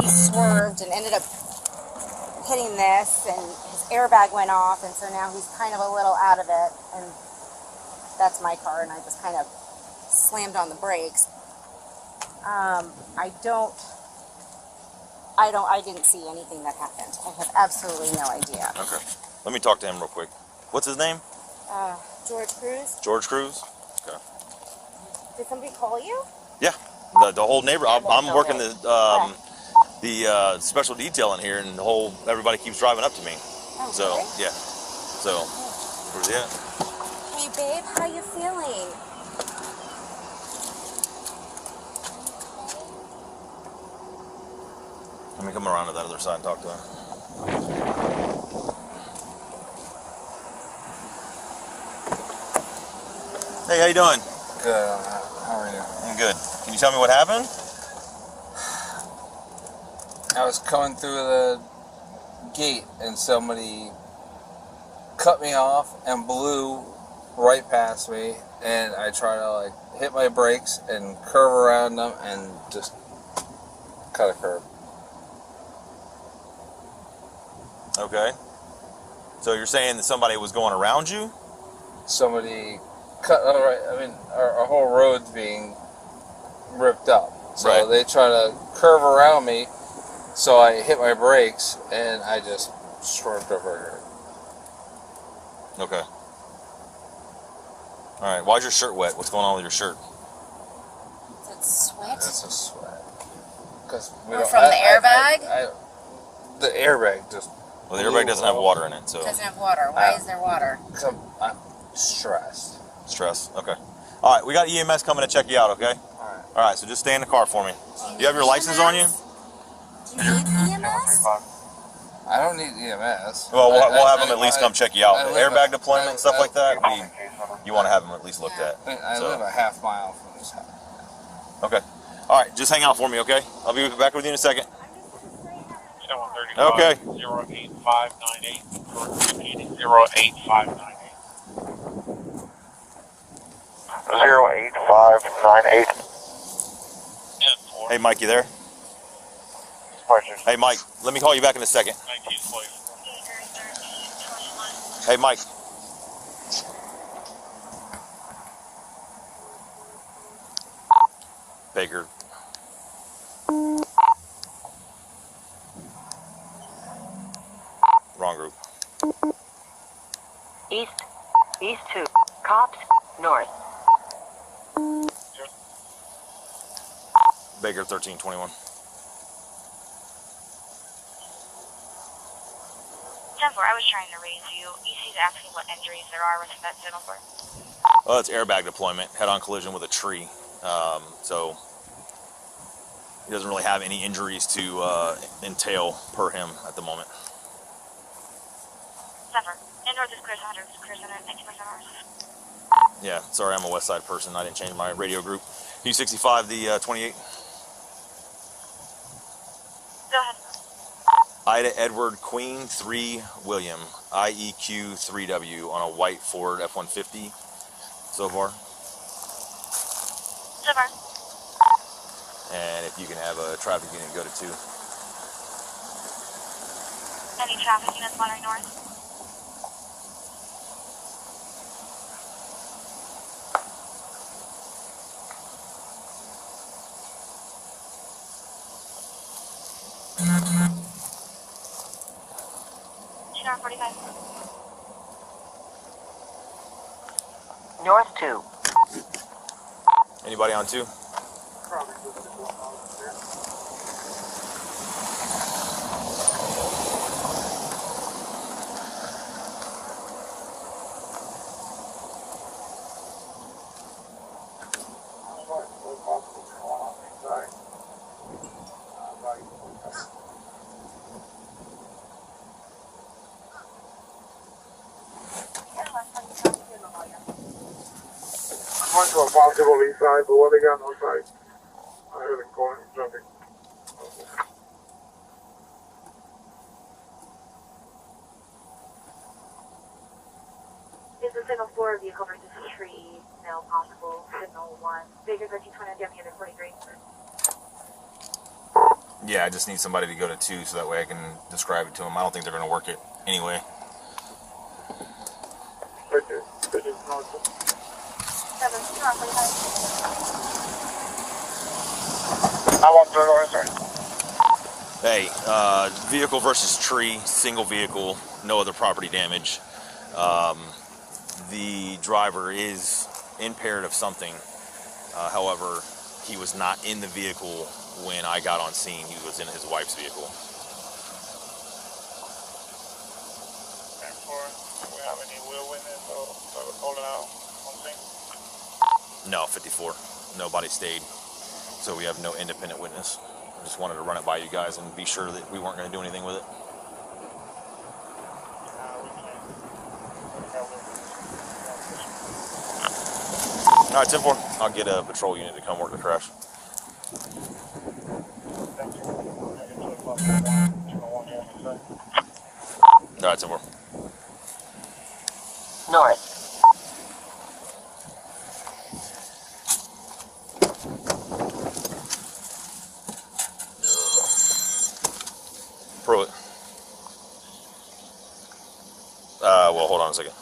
he swerved and ended up hitting this, and his airbag went off, and so now he's kind of a little out of it, and that's my car, and I just kind of slammed on the brakes. I didn't see anything that happened. I have absolutely no idea. Okay. Let me talk to him real quick. What's his name? George Kruse. George Kruse? Okay. Did somebody call you? Yeah. The whole neighborhood. I'm working the special detail in here, and everybody keeps driving up to me. Oh, so, really? yeah. So, where's he at? Hey, babe, how you feeling? Let me come around to that other side and talk to him. Hey, how you doing? Good. How are you? I'm good. Can you tell me what happened? I was coming through the gate and somebody cut me off and blew right past me, and I tried to like hit my brakes and curve around them and just cut a curb. Okay. So you're saying that somebody was going around you? Somebody cut. All right. I mean, our whole road's being ripped up, so right. They try to curve around me. So I hit my brakes and I just swerved over here. Okay. All right. Why's your shirt wet? What's going on with your shirt? Is it sweat? It's a sweat. Because from the airbag? The airbag just. Well, the airbag doesn't have water in it, so. It doesn't have water. Why is there water? Because I'm stressed. Stress. Okay. All right. We got EMS coming to check you out. Okay. All right. So just stay in the car for me. Do you have your license on you? Do you need EMS? I don't need EMS. Well, we'll have them at least come check you out. The airbag deployment and stuff like that, you want to have them at least looked at. I live a half mile from this house. Okay. All right. Just hang out for me, okay? I'll be back with you in a second. Okay. 08598. 08598. 08598. Hey, Mike, you there? Hey, Mike, let me call you back in a second. Hey, Mike. Baker. Wrong group. East 2. Cops, north. Baker 1321. Denver, I was trying to raise you. EC's asking what injuries there are with that signal for. Well, it's airbag deployment, head-on collision with a tree. So he doesn't really have any injuries to entail per him at the moment. Denver, in north is Kruse 100, Kruse and I, 90% hours. Yeah, sorry, I'm a West Side person. I didn't change my radio group. U65, the 28. Go ahead. Ida Edward Queen 3 William IEQ 3W on a white Ford F-150 so far. So far. And if you can have a traffic unit go to 2. Any traffic units wandering north? North 2. Anybody on 2? Went to a possible east side, but what they got on site? I heard him going, jumping. Is the signal 4 vehicle versus tree now possible? Signal 1. Baker 1320 on the other 43. Yeah, I just need somebody to go to 2 so that way I can describe it to them. I don't think they're going to work it anyway. Okay, this is north. I want to go, sir. Hey, vehicle versus tree, single vehicle, no other property damage. The driver is impaired of something. However, he was not in the vehicle when I got on scene. He was in his wife's vehicle. Do we have any wheel witness or holding out on scene? No, 54. Nobody stayed. So we have no independent witness. I just wanted to run it by you guys and be sure that we weren't going to do anything with it. We can't. We have witness. All right, 10-4. I'll get a patrol unit to come work the crash. Thank you. All right, 10-4. North. Pruitt. Well, hold on a second.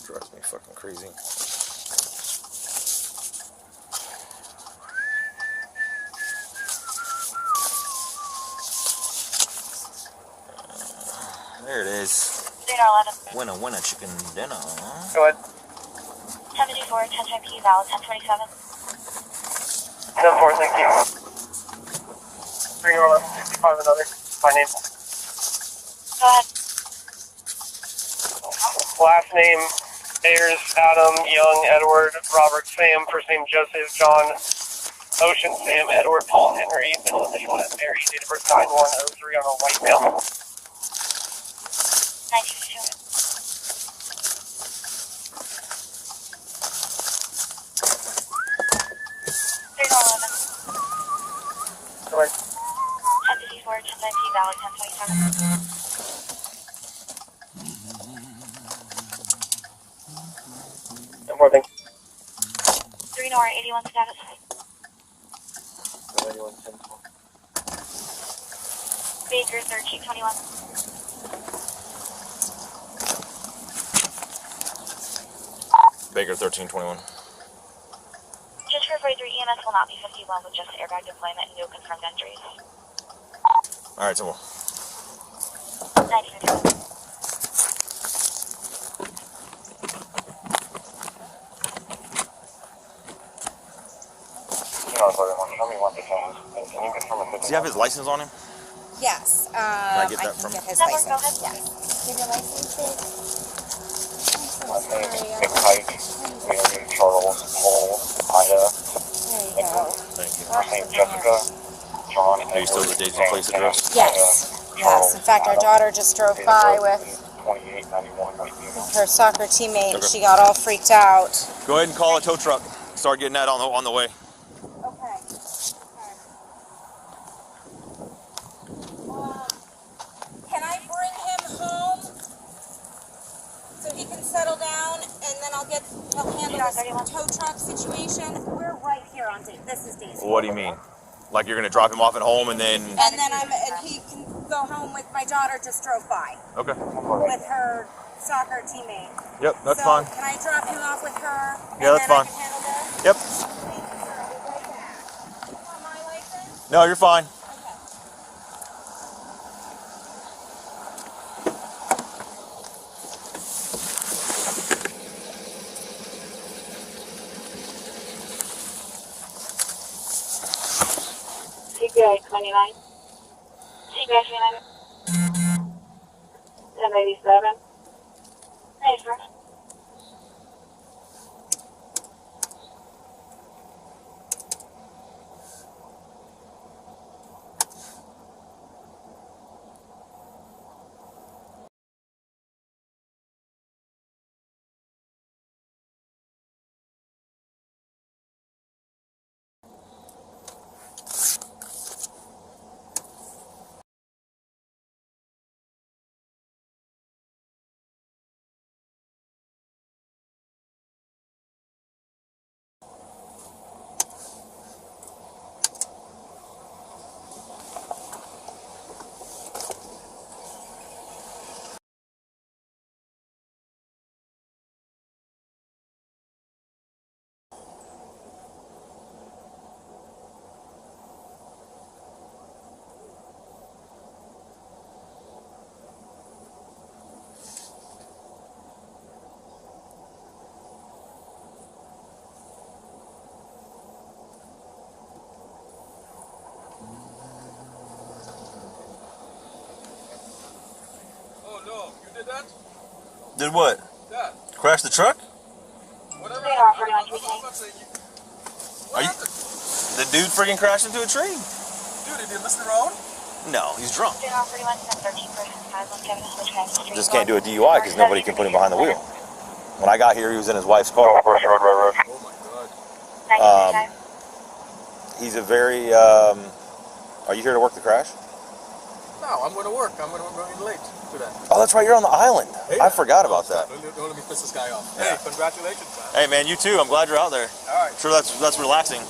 Drives me fucking crazy. There it is. 11. Winner, chicken dinner. Go ahead. 74, 10 P valid, 1027. 10-4, thank you. 31165 another. My name. Go ahead. Last name, Ayers, Adam, Young, Edward, Robert, Sam, first name Joseph, John, Ocean, Sam, Edward, Paul, Henry, middle initial at Mary, date of birth 9103 on a white male. 1952. Go ahead. 1054, 10 Good morning. 3 Nora, 81 status. 81, 10. Baker, 1321. Baker 1321. Just for 43, EMS will not be 51 with just airbag deployment and no confirmed injuries. All right, so 90. does he have his license on him? Yes. Can I get that from him? Get his Go license. ahead. Yes. Give your license, please. My name is Nick Pike. We are in Charles, Paul, Ida, There you go. Thank you. first name Jessica, John, Are you still the days and place address? Yes. Yes. In fact, our daughter just drove by with 2891. her soccer teammate, and she got all freaked out. Go ahead and call a tow truck. Start getting that on the way. Okay. Can I bring him home so he can settle down, and then he'll handle this tow truck situation? We're right here on Daisy. This is Daisy. What do you mean? Like you're gonna drop him off at home and then? And then he can go home with my daughter. Just drove by Okay. with her soccer teammate. Yep, that's so fine. Can I drop him off with her? Yeah, that's fine. I can handle this? Yep. Thank you, sir. I'll be right back. You want my license? No, you're fine. Okay. CPI 29. CPI 29. 1087. Hey, sir. Did what? Yeah. Crash the truck? Whatever. They are pretty much retained. Are you? The dude freaking crashed into a tree. Dude, did you miss the road? No, he's drunk. They are pretty much 13 persons. 517 switch guys. Just can't do a DUI because nobody can put him behind the wheel. When I got here, he was in his wife's car. Oh my god. 19. He's a very. Are you here to work the crash? No, I'm going to work. I'm going to be late to that. Oh, that's right. You're on the island. Hey, I forgot about that. Don't let me piss this guy off. Yeah. Hey, congratulations, man. Hey, man, you too. I'm glad you're out there. All right. Sure, that's relaxing.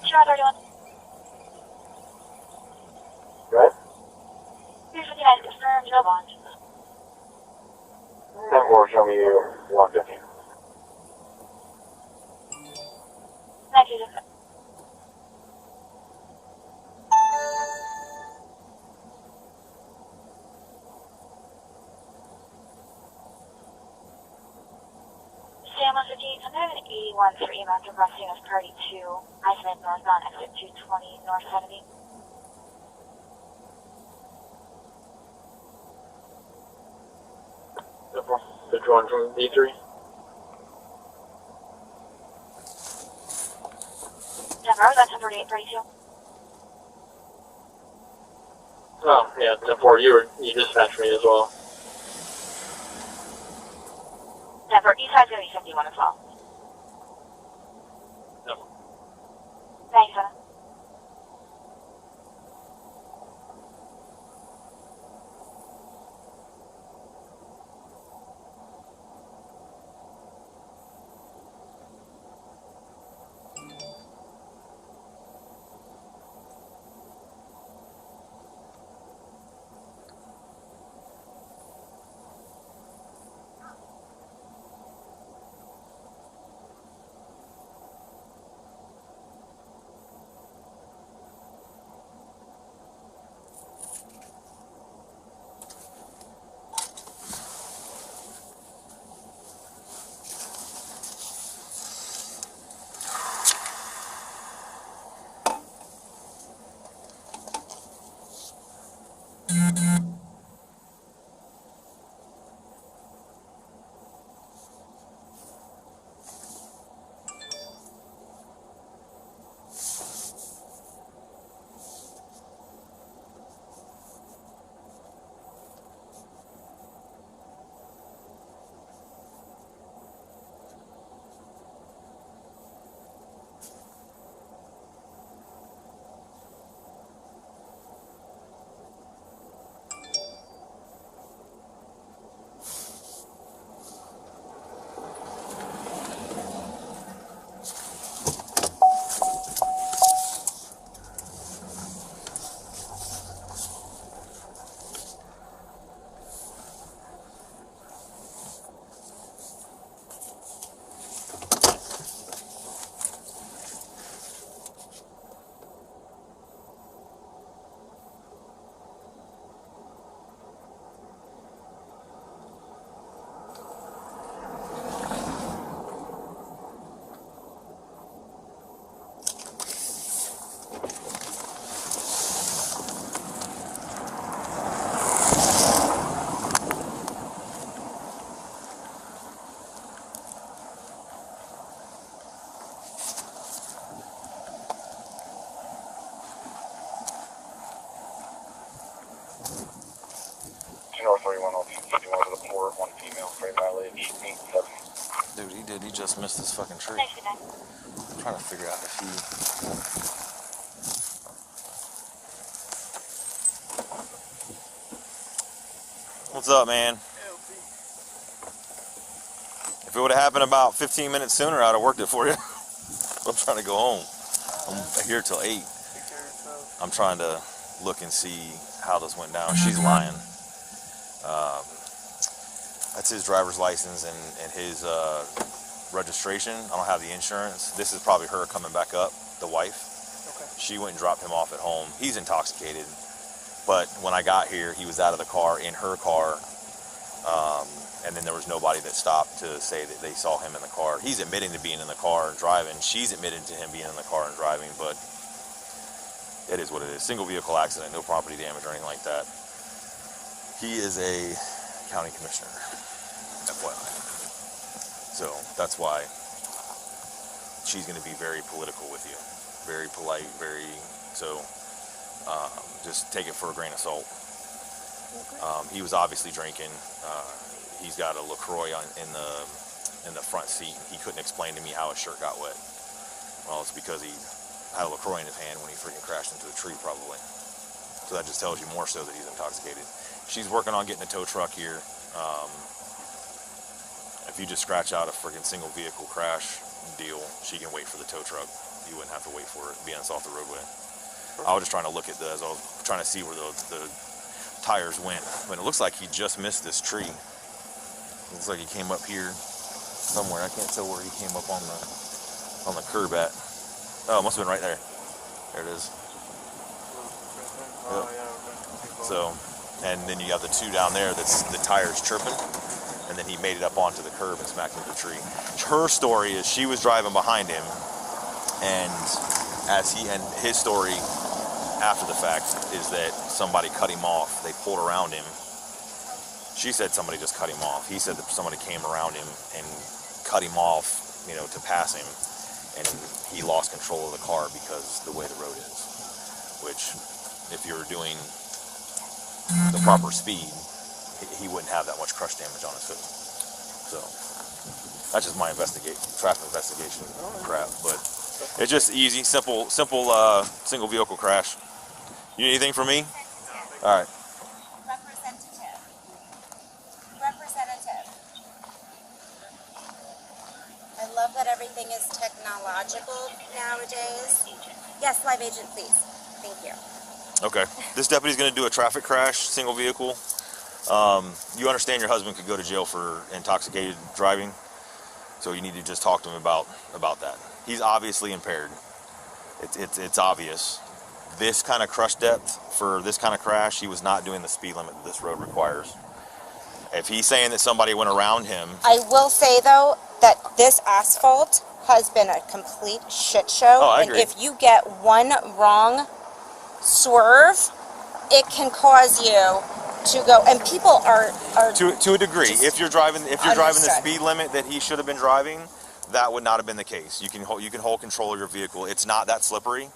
Sure, 31. Right? 359 confirmed, no bond. 10-4, show me 150. 19. Sam 115, I'm having an 81 for EMS requesting as party 2, I-Smith northbound exit 220 north 70. The drone from D3. Denver, that's 148, 32. Oh, Yeah, 10-4, you dispatched me as well. 10-4, east side's going to be 51 as well. Yep. Thanks, Hannah. North 31 on 51 to the port, one female, frame mileage 87. Dude, he just missed this fucking tree. Thanks, good night. I'm trying to figure out if he... What's up, man? If it would have happened about 15 minutes sooner, I'd have worked it for you. I'm trying to go home. I'm here till 8. I'm trying to look and see how this went down. She's lying. That's his driver's license and his registration. I don't have the insurance. This is probably her coming back up, the wife. Okay. She went and dropped him off at home. He's intoxicated, but when I got here, he was out of the car, in her car, and then there was nobody that stopped to say that they saw him in the car. He's admitting to being in the car and driving. She's admitted to him being in the car and driving, but it is what it is. Single vehicle accident, no property damage or anything like that. He is a county commissioner, FYI. So that's why she's going to be very political with you. Very polite, so just take it for a grain of salt. He was obviously drinking. He's got a LaCroix in the front seat. He couldn't explain to me how his shirt got wet. Well, it's because he had a LaCroix in his hand when he freaking crashed into a tree, probably. So that just tells you more so that he's intoxicated. She's working on getting a tow truck here. If you just scratch out a freaking single vehicle crash deal, she can wait for the tow truck. You wouldn't have to wait for it being off the roadway. I was just trying to look at as I was trying to see where the tires went. But it looks like he just missed this tree. It looks like he came up here somewhere. I can't tell where he came up on the curb at. Oh, it must have been right there. There it is. Oh, yeah, okay. So, and then you got the two down there that's the tires chirping, and then he made it up onto the curb and smacked into the tree. Her story is she was driving behind him, and his story after the fact is that somebody cut him off. They pulled around him. She said somebody just cut him off. He said that somebody came around him and cut him off, to pass him, and he lost control of the car because the way the road is. Which, if you're doing the proper speed, he wouldn't have that much crush damage on his hood. So that's just my traffic investigation crap. But it's just easy, simple single vehicle crash. You need anything from me? All right. Representative. I love that everything is technological nowadays. Yes, live agent, please. Thank you. Okay. This deputy's going to do a traffic crash, single vehicle. You understand your husband could go to jail for intoxicated driving, so you need to just talk to him about that. He's obviously impaired. It's obvious. This kind of crush depth for this kind of crash, he was not doing the speed limit that this road requires. If he's saying that somebody went around him... I will say, though, that this asphalt has been a complete shit show. Oh, I agree. And if you get one wrong swerve, it can cause you to go, and people are to a degree. If you're driving the speed limit that he should have been driving, that would not have been the case. You can hold control of your vehicle. It's not that slippery.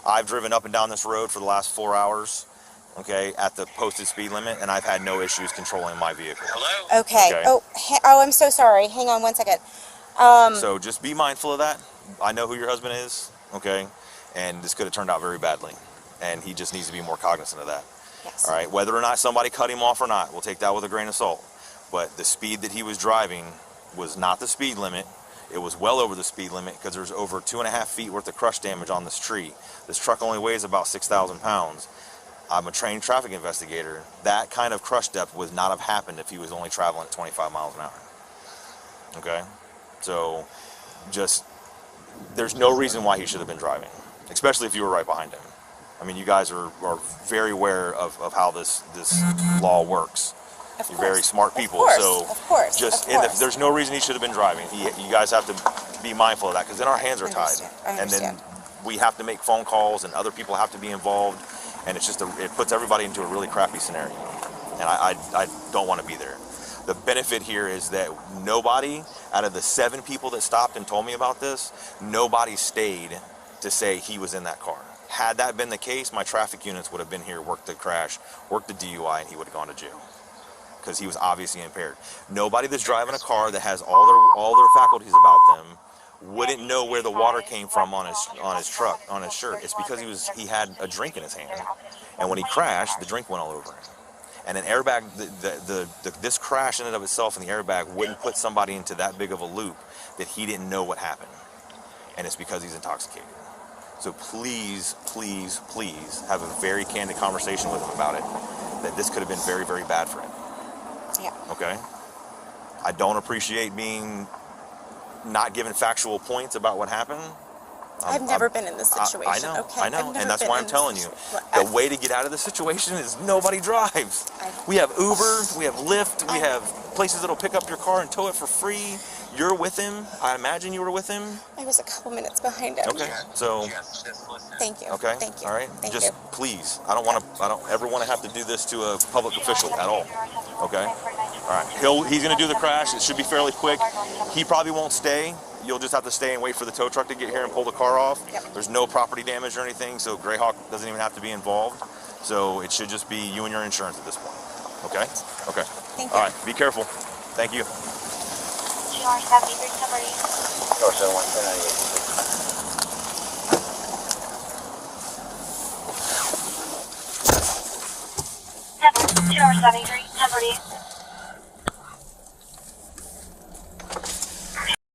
I've driven up and down this road for the last 4 hours, okay, at the posted speed limit, and I've had no issues controlling my vehicle. Hello? okay. Oh, I'm so sorry. Hang on one second. So just be mindful of that. I know who your husband is, okay, and this could have turned out very badly, and he just needs to be more cognizant of that. Yes. All right, whether or not somebody cut him off or not, we'll take that with a grain of salt. But the speed that he was driving was not the speed limit. It was well over the speed limit because there's over 2.5 feet worth of crush damage on this tree. This truck only weighs about 6,000 pounds. I'm a trained traffic investigator. That kind of crush depth would not have happened if he was only traveling at 25 miles an hour. Okay? So, there's no reason why he should have been driving, especially if you were right behind him. I mean, you guys are very aware of how this law works. You're very smart people, Of course. There's no reason he should have been driving. You guys have to be mindful of that, because then our hands are tied, and then we have to make phone calls, and other people have to be involved, and it puts everybody into a really crappy scenario, and I don't want to be there. The benefit here is that nobody out of the 7 people that stopped and told me about this, nobody stayed to say he was in that car. Had that been the case, my traffic units would have been here, worked the crash, worked the DUI, and he would have gone to jail, because he was obviously impaired. Nobody that's driving a car that has all their faculties about them wouldn't know where the water came from on his truck, on his shirt. It's because he had a drink in his hand, and when he crashed, the drink went all over him. And an airbag, this crash in and of itself, and the airbag wouldn't put somebody into that big of a loop that he didn't know what happened, and it's because he's intoxicated. So please, please, please have a very candid conversation with him about it, that this could have been very, very bad for him. Yeah. Okay? I don't appreciate being not given factual points about what happened. I've never been in this situation. I know, and that's why I'm telling you. The way to get out of this situation is nobody drives. We have Uber, we have Lyft, we have places that'll pick up your car and tow it for free. You're with him. I imagine you were with him. I was a couple minutes behind him. Okay, so. Thank you. Okay. Thank you. All right. Thank Just you. please. I don't ever want to have to do this to a public official at all. Okay. All right. He's going to do the crash. It should be fairly quick. He probably won't stay. You'll just have to stay and wait for the tow truck to get here and pull the car off. Yep. There's no property damage or anything, so Greyhawk doesn't even have to be involved. So it should just be you and your insurance at this point. Okay? Okay. Thank you. All right. Be careful. Thank you. GR 73 somebody. Or 7198. GR 73 somebody.